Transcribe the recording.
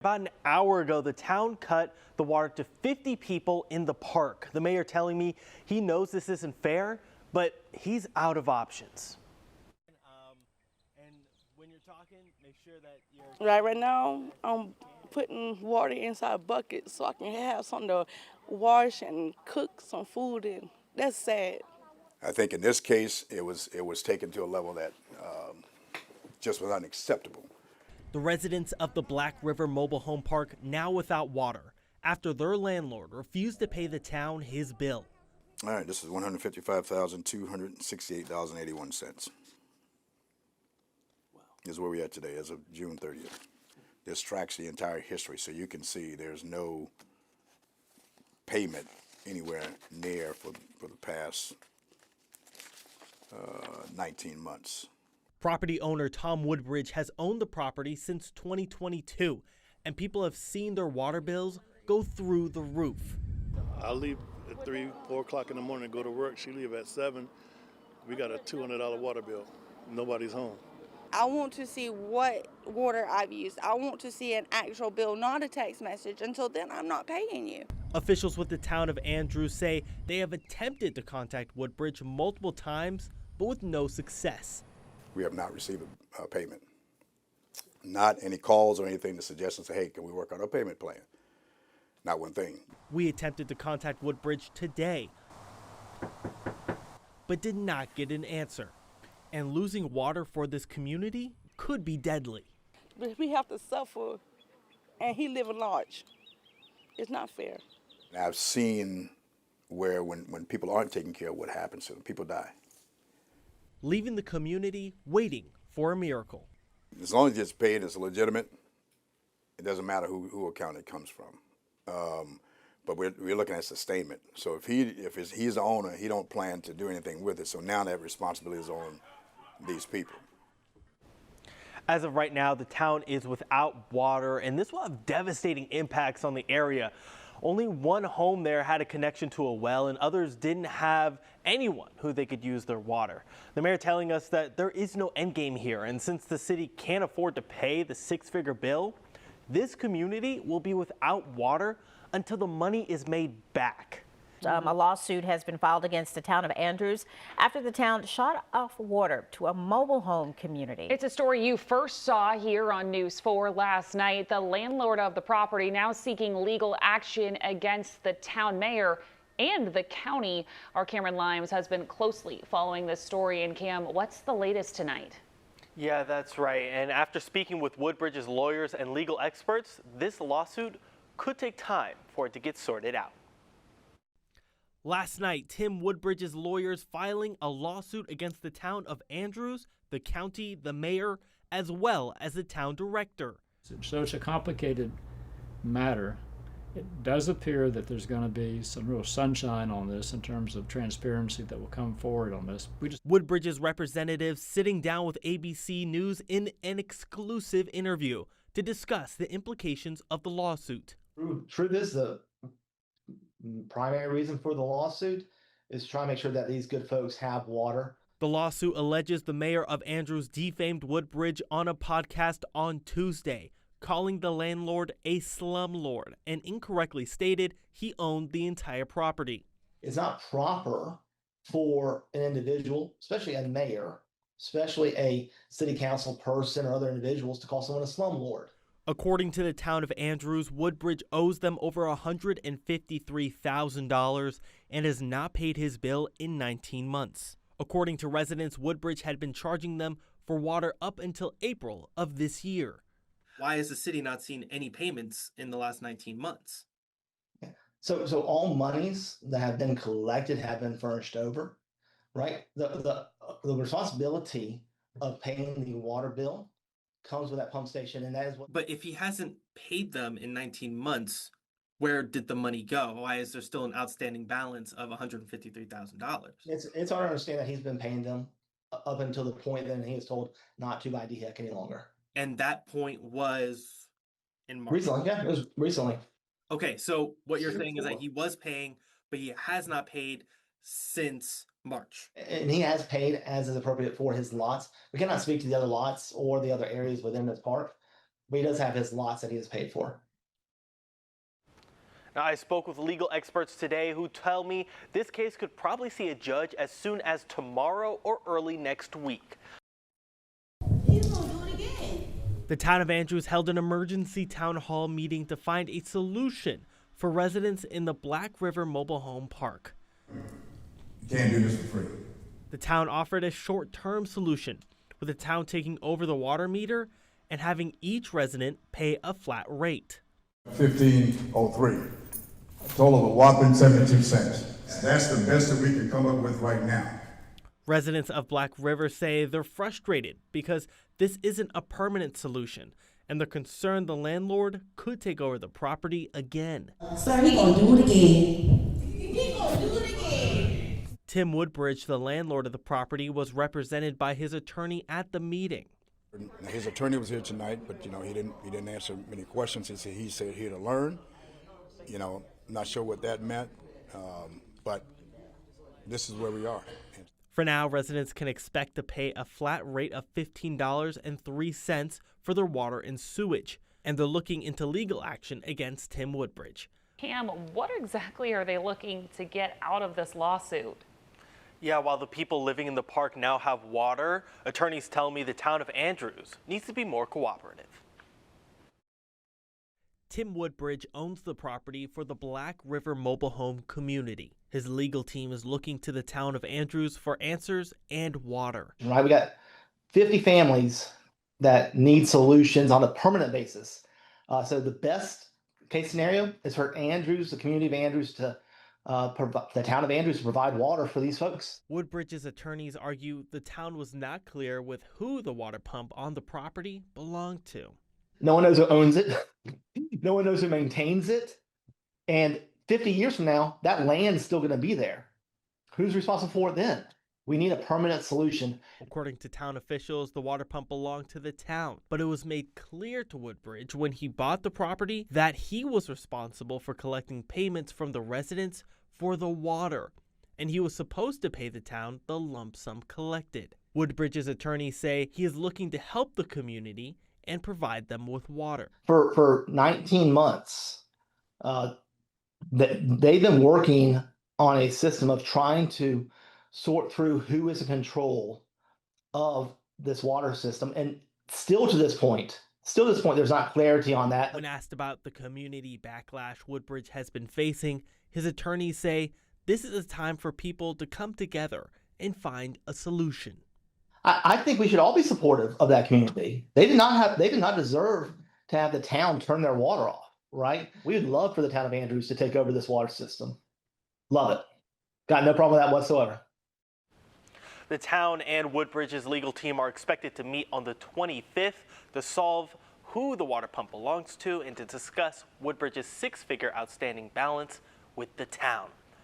About an hour ago, the town cut the water to 50 people in the park. The mayor telling me he knows this isn't fair, but he's out of options. And when you're talking, make sure that you're... Right now, I'm putting water inside a bucket so I can have something to wash and cook some food in. That's sad. I think in this case, it was taken to a level that just was unacceptable. The residents of the Black River Mobile Home Park now without water after their landlord refused to pay the town his bill. All right, this is $155,268.81. This is where we're at today as of June 30th. This tracks the entire history, so you can see there's no payment anywhere near for the past 19 months. Property owner Tom Woodbridge has owned the property since 2022, and people have seen their water bills go through the roof. I leave at 3, 4 o'clock in the morning to go to work. She leave at 7. We got a $200 water bill. Nobody's home. I want to see what water I've used. I want to see an actual bill, not a text message. Until then, I'm not paying you. Officials with the town of Andrews say they have attempted to contact Woodbridge multiple times, but with no success. We have not received a payment. Not any calls or anything to suggest and say, hey, can we work on a payment plan? Not one thing. We attempted to contact Woodbridge today, but did not get an answer. And losing water for this community could be deadly. But we have to suffer, and he living large. It's not fair. I've seen where when people aren't taken care of, what happens to them. People die. Leaving the community waiting for a miracle. As long as it's paid, it's legitimate. It doesn't matter who account it comes from. But we're looking at sustainment. So if he's the owner, he don't plan to do anything with it. So now that responsibility is on these people. As of right now, the town is without water, and this will have devastating impacts on the area. Only one home there had a connection to a well, and others didn't have anyone who they could use their water. The mayor telling us that there is no end game here, and since the city can't afford to pay the six-figure bill, this community will be without water until the money is made back. A lawsuit has been filed against the town of Andrews after the town shut off water to a mobile home community. It's a story you first saw here on News 4 last night. The landlord of the property now seeking legal action against the town mayor and the county. Our Cameron Limes has been closely following this story. And Cam, what's the latest tonight? Yeah, that's right. And after speaking with Woodbridge's lawyers and legal experts, this lawsuit could take time for it to get sorted out. Last night, Tim Woodbridge's lawyers filing a lawsuit against the town of Andrews, the county, the mayor, as well as the town director. So it's a complicated matter. It does appear that there's going to be some real sunshine on this in terms of transparency that will come forward on this. Woodbridge's representatives sitting down with ABC News in an exclusive interview to discuss the implications of the lawsuit. Truth is, the primary reason for the lawsuit is to try to make sure that these good folks have water. The lawsuit alleges the mayor of Andrews defamed Woodbridge on a podcast on Tuesday, calling the landlord a slumlord, and incorrectly stated he owned the entire property. It's not proper for an individual, especially a mayor, especially a city council person or other individuals, to call someone a slumlord. According to the town of Andrews, Woodbridge owes them over $153,000 and has not paid his bill in 19 months. According to residents, Woodbridge had been charging them for water up until April of this year. Why has the city not seen any payments in the last 19 months? So all monies that have been collected have been furnished over, right? The responsibility of paying the water bill comes with that pump station, and that is what. But if he hasn't paid them in 19 months, where did the money go? Why is there still an outstanding balance of $153,000? It's our understanding that he's been paying them up until the point that he is told not to by DHEC any longer. And that point was in March. Recently, yeah, it was recently. Okay, so what you're saying is that he was paying, but he has not paid since March. And he has paid as is appropriate for his lots. We cannot speak to the other lots or the other areas within this park, but he does have his lots that he has paid for. Now, I spoke with legal experts today who tell me this case could probably see a judge as soon as tomorrow or early next week. He's gonna do it again. The town of Andrews held an emergency town hall meeting to find a solution for residents in the Black River Mobile Home Park. You can't do this for free. The town offered a short-term solution, with the town taking over the water meter and having each resident pay a flat rate. 1503. A total of a whopping 72 cents. That's the best that we can come up with right now. Residents of Black River say they're frustrated because this isn't a permanent solution, and they're concerned the landlord could take over the property again. Sir, he gonna do it again. He gonna do it again. Tim Woodbridge, the landlord of the property, was represented by his attorney at the meeting. His attorney was here tonight, but he didn't answer many questions. He said here to learn. Not sure what that meant, but this is where we are. For now, residents can expect to pay a flat rate of $15.03 for their water and sewage, and they're looking into legal action against Tim Woodbridge. Cam, what exactly are they looking to get out of this lawsuit? Yeah, while the people living in the park now have water, attorneys tell me the town of Andrews needs to be more cooperative. Tim Woodbridge owns the property for the Black River Mobile Home community. His legal team is looking to the town of Andrews for answers and water. Right, we got 50 families that need solutions on a permanent basis. So the best case scenario is for Andrews, the community of Andrews, to the town of Andrews to provide water for these folks. Woodbridge's attorneys argue the town was not clear with who the water pump on the property belonged to. No one knows who owns it. No one knows who maintains it. And 50 years from now, that land's still going to be there. Who's responsible for it then? We need a permanent solution. According to town officials, the water pump belonged to the town, but it was made clear to Woodbridge when he bought the property that he was responsible for collecting payments from the residents for the water, and he was supposed to pay the town the lump sum collected. Woodbridge's attorneys say he is looking to help the community and provide them with water. For 19 months, they've been working on a system of trying to sort through who is in control of this water system. And still to this point, there's not clarity on that. When asked about the community backlash Woodbridge has been facing, his attorneys say this is a time for people to come together and find a solution. I think we should all be supportive of that community. They did not deserve to have the town turn their water off, right? We would love for the town of Andrews to take over this water system. Love it. Got no problem with that whatsoever. The town and Woodbridge's legal team are expected to meet on the 25th to solve who the water pump belongs to and to discuss Woodbridge's six-figure outstanding balance with the town.